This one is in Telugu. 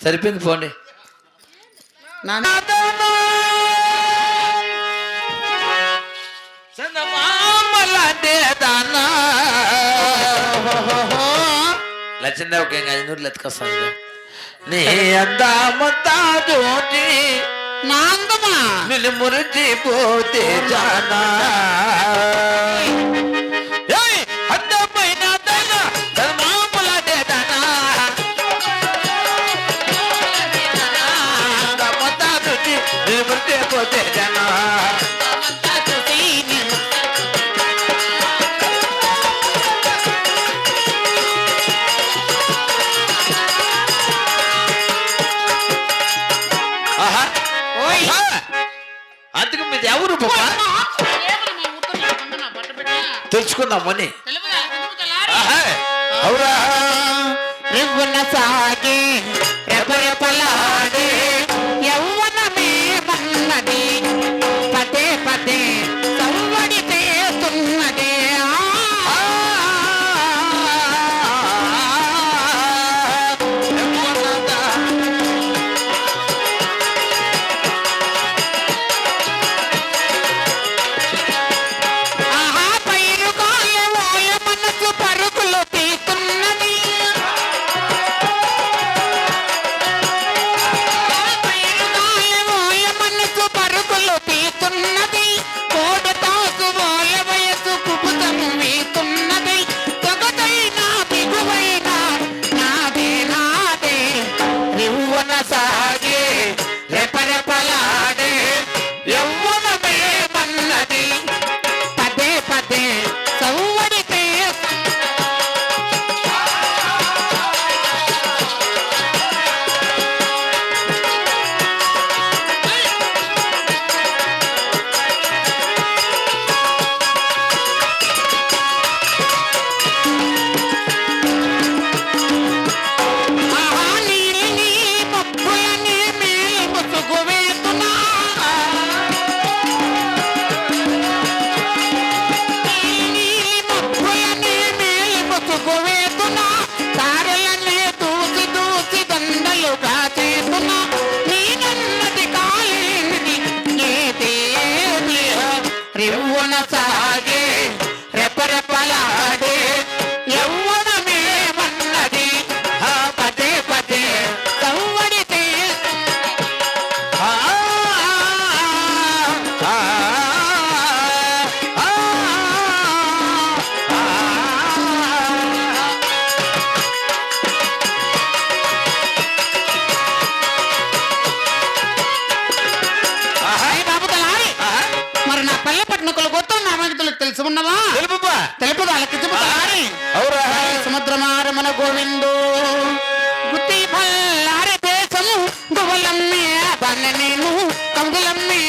సరిపోయింది పోండి. లక్ష్మీదేవికి ఇంకా 500 ఎత్తుకొస్తాను. నీ అందామతాదోటి నా అందమా నిన్ను మురిచిపోతే జానా అందమైన దానా మామూలదే దానా అందామతాదోటి నిన్ను మురిచిపోతే జానా అందుకు మీది ఎవరు తెలుసుకుందామని అవురా సాగి రెపరెపలాడే యవ్వనమే మన్నది పదే పదే సవ్వడి చేస్తున్నదే సాగే రెపరెపలాడే యవ్వనమే మన్నది పదే పదే సవ్వడితే మరి నా పల్లె పట్టణకులు గొప్ప తెలుసు ఉన్నవా తెలుపుదా సముద్రమారమన గోవిందు గుత్తి పల్లారి దేశము గువలమ్మే బాన్న నేను కంగులమ్మే